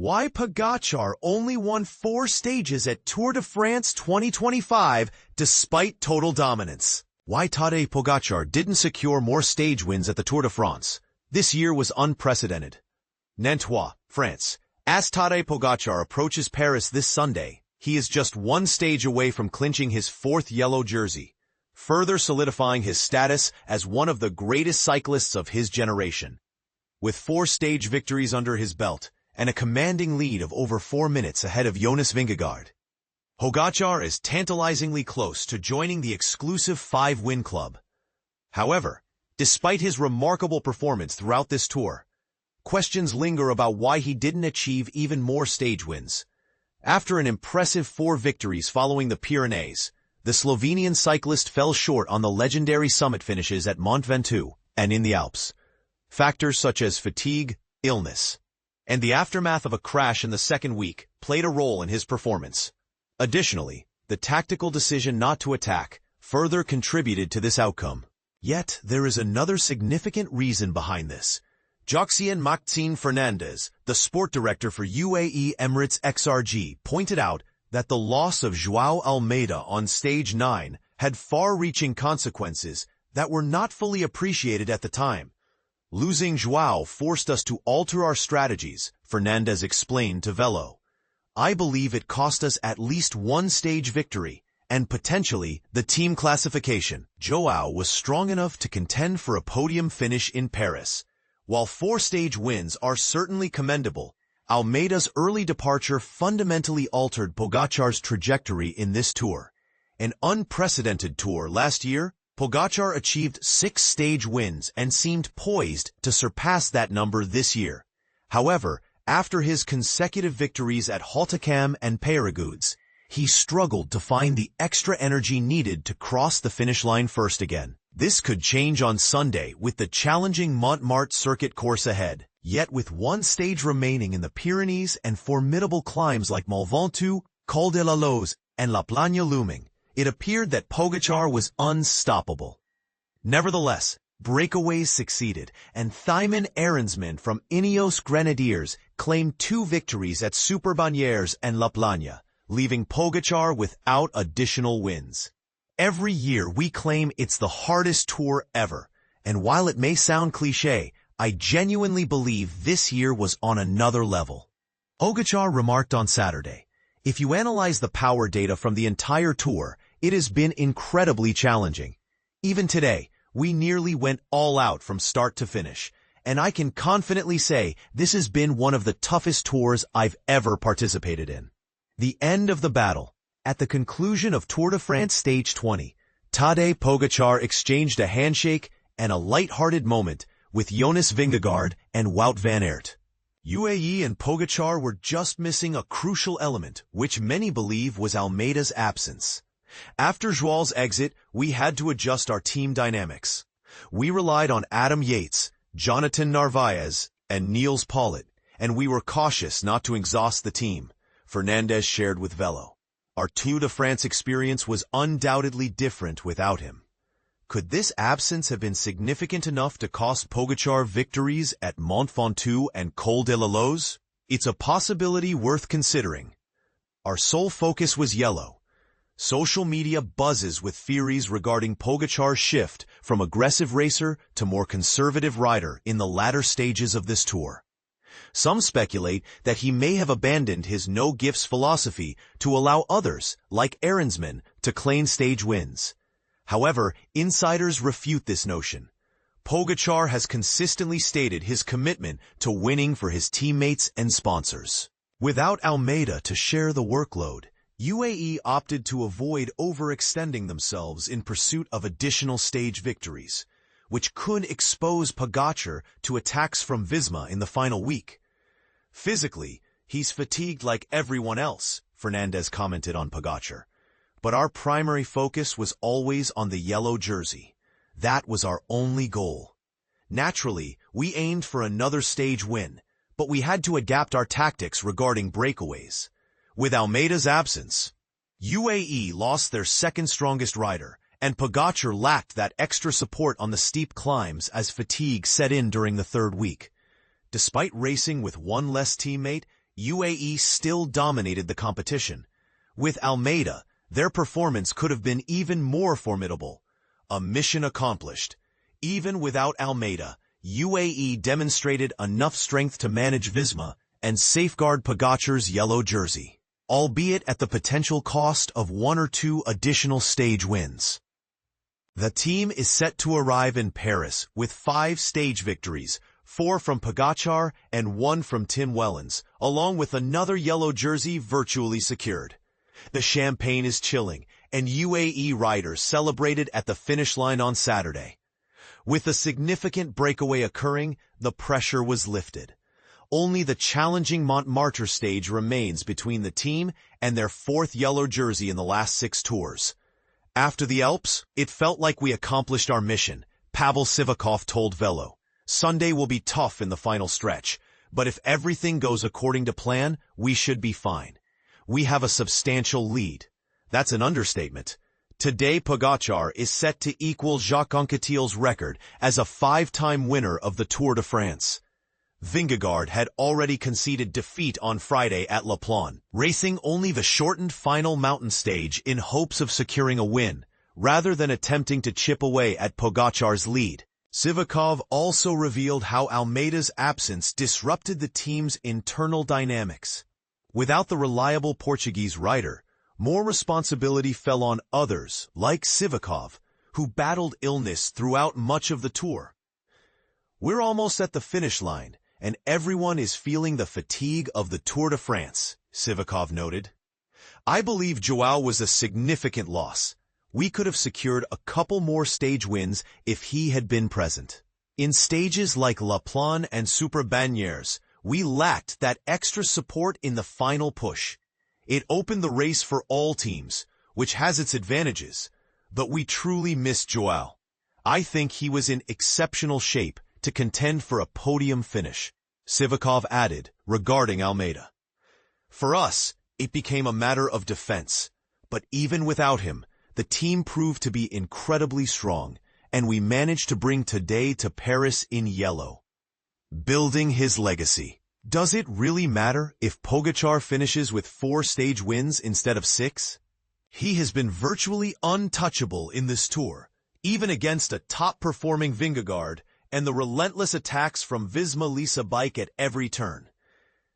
Why Pogačar only won 4 stages at Tour de France 2025 despite total dominance. Why Tadej Pogačar didn't secure more stage wins at the Tour de France. This year was unprecedented. Nantes, France. As Tadej Pogačar approaches Paris this Sunday, he is just 1 stage away from clinching his 4th yellow jersey, further solidifying his status as one of the greatest cyclists of his generation. With 4 stage victories under his belt and a commanding lead of over 4 minutes ahead of Jonas Vingegaard, Pogačar is tantalizingly close to joining the exclusive 5-win club. However, despite his remarkable performance throughout this tour, questions linger about why he didn't achieve even more stage wins. After an impressive 4 victories following the Pyrenees, the Slovenian cyclist fell short on the legendary summit finishes at Mont Ventoux and in the Alps. Factors such as fatigue, illness, and the aftermath of a crash in the second week played a role in his performance. Additionally, the tactical decision not to attack further contributed to this outcome. Yet, there is another significant reason behind this. Joxian Maxime Fernandez, the sport director for UAE Emirates XRG, pointed out that the loss of João Almeida on stage 9 had far-reaching consequences that were not fully appreciated at the time. Losing João forced us to alter our strategies, Fernandez explained to Velo. I believe it cost us at least 1 stage victory, and potentially the team classification. João was strong enough to contend for a podium finish in Paris. While 4 stage wins are certainly commendable, Almeida's early departure fundamentally altered Pogačar's trajectory in this tour. An unprecedented tour last year, Pogačar achieved 6 stage wins and seemed poised to surpass that number this year. However, after his consecutive victories at Hautacam and Peyragudes, he struggled to find the extra energy needed to cross the finish line first again. This could change on Sunday with the challenging Montmartre circuit course ahead. Yet with 1 stage remaining in the Pyrenees and formidable climbs like Mont Ventoux, Col de la Loze, and La Plana looming, it appeared that Pogačar was unstoppable. Nevertheless, breakaways succeeded, and Thymen Arensman from Ineos Grenadiers claimed 2 victories at Superbanières and La Plana, leaving Pogačar without additional wins. Every year we claim it's the hardest tour ever, and while it may sound cliché, I genuinely believe this year was on another level. Pogačar remarked on Saturday, "If you analyze the power data from the entire tour, it has been incredibly challenging. Even today, we nearly went all out from start to finish, and I can confidently say this has been one of the toughest tours I've ever participated in." The end of the battle. At the conclusion of Tour de France Stage 20, Tadej Pogačar exchanged a handshake and a light-hearted moment with Jonas Vingegaard and Wout van Aert. UAE and Pogačar were just missing a crucial element, which many believe was Almeida's absence. After João's exit, we had to adjust our team dynamics. We relied on Adam Yates, Jonathan Narvaez, and Niels Paulet, and we were cautious not to exhaust the team, Fernandez shared with Velo. Our Tour de France experience was undoubtedly different without him. Could this absence have been significant enough to cost Pogačar victories at Mont Ventoux and Col de la Loze? It's a possibility worth considering. Our sole focus was yellow. Social media buzzes with theories regarding Pogačar's shift from aggressive racer to more conservative rider in the latter stages of this tour. Some speculate that he may have abandoned his no-gifts philosophy to allow others, like Arensman, to claim stage wins. However, insiders refute this notion. Pogačar has consistently stated his commitment to winning for his teammates and sponsors. Without Almeida to share the workload, UAE opted to avoid overextending themselves in pursuit of additional stage victories, which could expose Pogačar to attacks from Visma in the final week. Physically, he's fatigued like everyone else, Fernandez commented on Pogačar. But our primary focus was always on the yellow jersey. That was our only goal. Naturally, we aimed for another stage win, but we had to adapt our tactics regarding breakaways. With Almeida's absence, UAE lost their second strongest rider, and Pogačar lacked that extra support on the steep climbs as fatigue set in during the third week. Despite racing with one less teammate, UAE still dominated the competition. With Almeida, their performance could have been even more formidable. A mission accomplished. Even without Almeida, UAE demonstrated enough strength to manage Visma and safeguard Pogacar's yellow jersey, albeit at the potential cost of 1 or 2 additional stage wins. The team is set to arrive in Paris with 5 stage victories, 4 from Pogacar and 1 from Tim Wellens, along with another yellow jersey virtually secured. The champagne is chilling, and UAE riders celebrated at the finish line on Saturday. With a significant breakaway occurring, the pressure was lifted. Only the challenging Montmartre stage remains between the team and their 4th yellow jersey in the last 6 tours. After the Alps, it felt like we accomplished our mission, Pavel Sivakov told Velo. Sunday will be tough in the final stretch, but if everything goes according to plan, we should be fine. We have a substantial lead. That's an understatement. Tadej Pogačar is set to equal Jacques Anquetil's record as a 5-time winner of the Tour de France. Vingegaard had already conceded defeat on Friday at La Plagne, racing only the shortened final mountain stage in hopes of securing a win, rather than attempting to chip away at Pogacar's lead. Sivakov also revealed how Almeida's absence disrupted the team's internal dynamics. Without the reliable Portuguese rider, more responsibility fell on others, like Sivakov, who battled illness throughout much of the tour. We're almost at the finish line, and everyone is feeling the fatigue of the Tour de France, Sivakov noted. I believe João was a significant loss. We could have secured a couple more stage wins if he had been present. In stages like La Plagne and Super-Bagneres, we lacked that extra support in the final push. It opened the race for all teams, which has its advantages, but we truly missed João. I think he was in exceptional shape to contend for a podium finish, Sivakov added regarding Almeida. For us, it became a matter of defense, but even without him, the team proved to be incredibly strong, and we managed to bring today to Paris in yellow. Building his legacy. Does it really matter if Pogačar finishes with 4 stage wins instead of 6? He has been virtually untouchable in this tour, even against a top-performing Vingegaard and the relentless attacks from Visma Lease bike at every turn.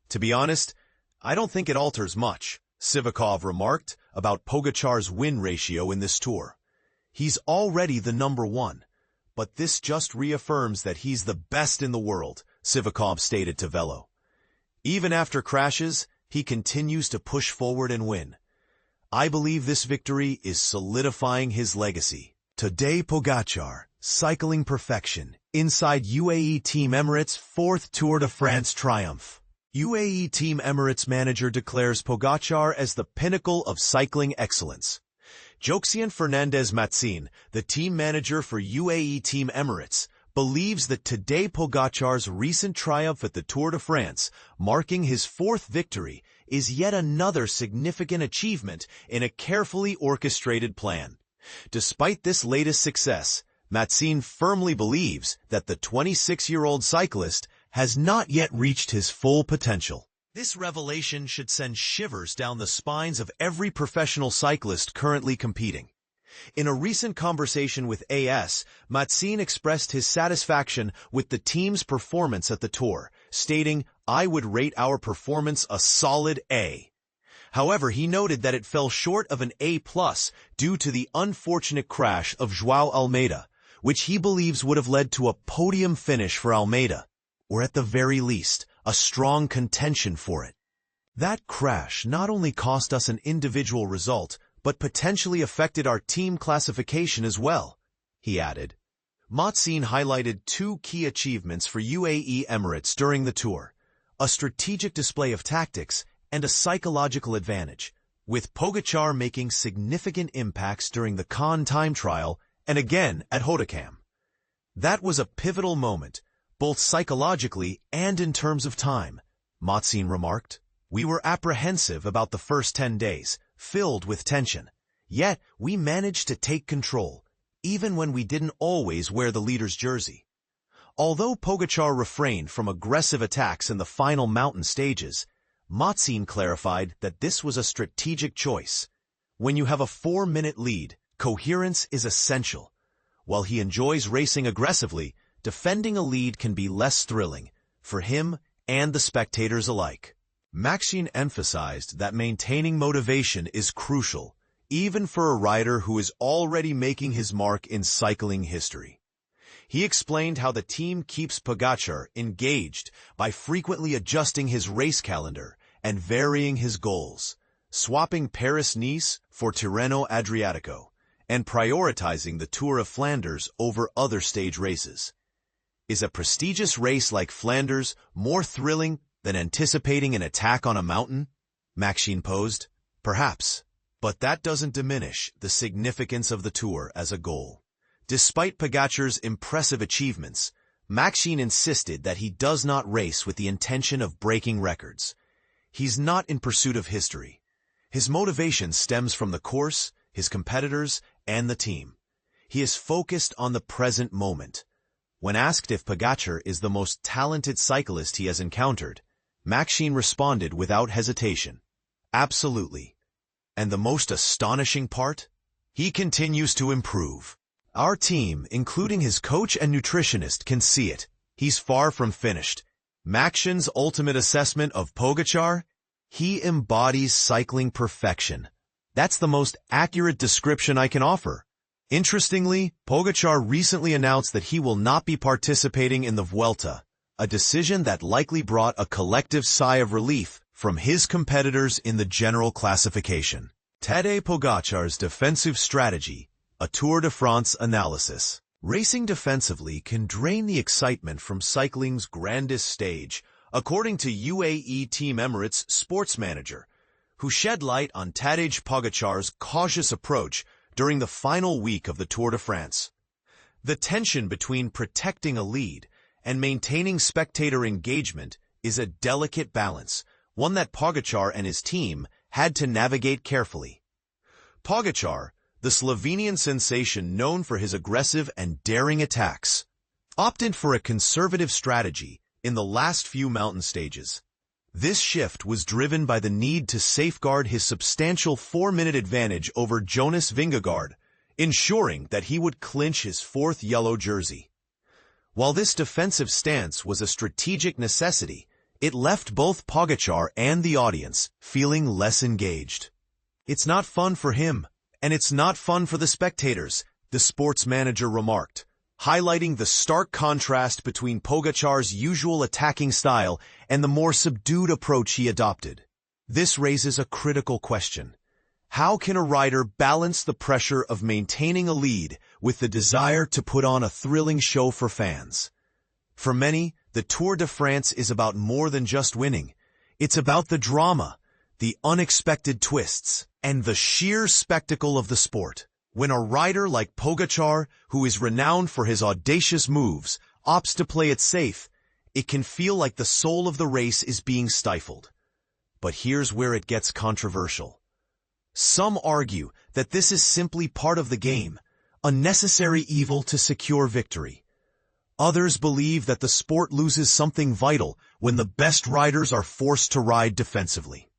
To be honest, I don't think it alters much, Sivakov remarked about Pogačar's win ratio in this tour. He's already the number 1, but this just reaffirms that he's the best in the world, Sivakov stated to Velo. Even after crashes, he continues to push forward and win. I believe this victory is solidifying his legacy. Tadej Pogačar, cycling perfection, inside UAE Team Emirates' 4th Tour de France triumph. UAE Team Emirates manager declares Pogačar as the pinnacle of cycling excellence. Joxian Fernandez-Matzin, the team manager for UAE Team Emirates, believes that Tadej Pogačar's recent triumph at the Tour de France, marking his 4th victory, is yet another significant achievement in a carefully orchestrated plan. Despite this latest success, Matzin firmly believes that the 26-year-old cyclist has not yet reached his full potential. This revelation should send shivers down the spines of every professional cyclist currently competing. In a recent conversation with AS, Matzin expressed his satisfaction with the team's performance at the Tour, stating, "I would rate our performance a solid A." However, he noted that it fell short of an A+ due to the unfortunate crash of João Almeida, which he believes would have led to a podium finish for Almeida, or at the very least, a strong contention for it. That crash not only cost us an individual result, but potentially affected our team classification as well, he added. Matzin highlighted 2 key achievements for UAE Emirates during the tour, a strategic display of tactics and a psychological advantage, with Pogačar making significant impacts during the Cannes time trial and again at Hautacam. That was a pivotal moment, both psychologically and in terms of time, Matzin remarked. We were apprehensive about the first 10 days, filled with tension. Yet, we managed to take control, even when we didn't always wear the leader's jersey. Although Pogačar refrained from aggressive attacks in the final mountain stages, Matzine clarified that this was a strategic choice. When you have a 4-minute lead, coherence is essential. While he enjoys racing aggressively, defending a lead can be less thrilling, for him and the spectators alike. Matzine emphasized that maintaining motivation is crucial, even for a rider who is already making his mark in cycling history. He explained how the team keeps Pogačar engaged by frequently adjusting his race calendar and varying his goals, swapping Paris-Nice for Tirreno-Adriatico, and prioritizing the Tour of Flanders over other stage races. Is a prestigious race like Flanders more thrilling than anticipating an attack on a mountain? Matzine posed. Perhaps, but that doesn't diminish the significance of the Tour as a goal. Despite Pogačar's impressive achievements, Matzine insisted that he does not race with the intention of breaking records. He's not in pursuit of history. His motivation stems from the course, his competitors, and the team. He is focused on the present moment. When asked if Pogačar is the most talented cyclist he has encountered, Matzine responded without hesitation. Absolutely. And the most astonishing part? He continues to improve. Our team, including his coach and nutritionist, can see it. He's far from finished. Maxine's ultimate assessment of Pogačar? He embodies cycling perfection. That's the most accurate description I can offer. Interestingly, Pogačar recently announced that he will not be participating in the Vuelta, a decision that likely brought a collective sigh of relief from his competitors in the general classification. Tadej Pogačar's defensive strategy, a Tour de France analysis. Racing defensively can drain the excitement from cycling's grandest stage, according to UAE Team Emirates sports manager, who shed light on Tadej Pogačar's cautious approach during the final week of the Tour de France. The tension between protecting a lead and maintaining spectator engagement is a delicate balance, one that Pogačar and his team had to navigate carefully. Pogačar, the Slovenian sensation known for his aggressive and daring attacks, opted for a conservative strategy in the last few mountain stages. This shift was driven by the need to safeguard his substantial 4-minute advantage over Jonas Vingegaard, ensuring that he would clinch his 4th yellow jersey. While this defensive stance was a strategic necessity, it left both Pogačar and the audience feeling less engaged. It's not fun for him, and it's not fun for the spectators, the sports manager remarked, highlighting the stark contrast between Pogačar's usual attacking style and the more subdued approach he adopted. This raises a critical question. How can a rider balance the pressure of maintaining a lead with the desire to put on a thrilling show for fans? For many, the Tour de France is about more than just winning. It's about the drama, the unexpected twists, and the sheer spectacle of the sport. When a rider like Pogačar, who is renowned for his audacious moves, opts to play it safe, it can feel like the soul of the race is being stifled. But here's where it gets controversial. Some argue that this is simply part of the game, a necessary evil to secure victory. Others believe that the sport loses something vital when the best riders are forced to ride defensively.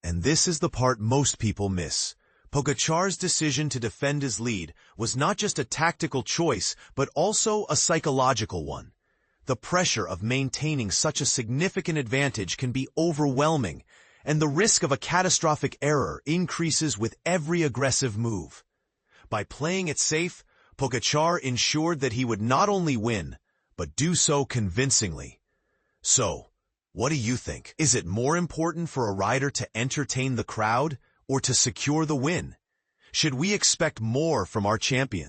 And this is the part most people miss. Pogačar's decision to defend his lead was not just a tactical choice, but also a psychological one. The pressure of maintaining such a significant advantage can be overwhelming, and the risk of a catastrophic error increases with every aggressive move. By playing it safe, Pogačar ensured that he would not only win, but do so convincingly. So, what do you think? Is it more important for a rider to entertain the crowd or to secure the win? Should we expect more from our champion?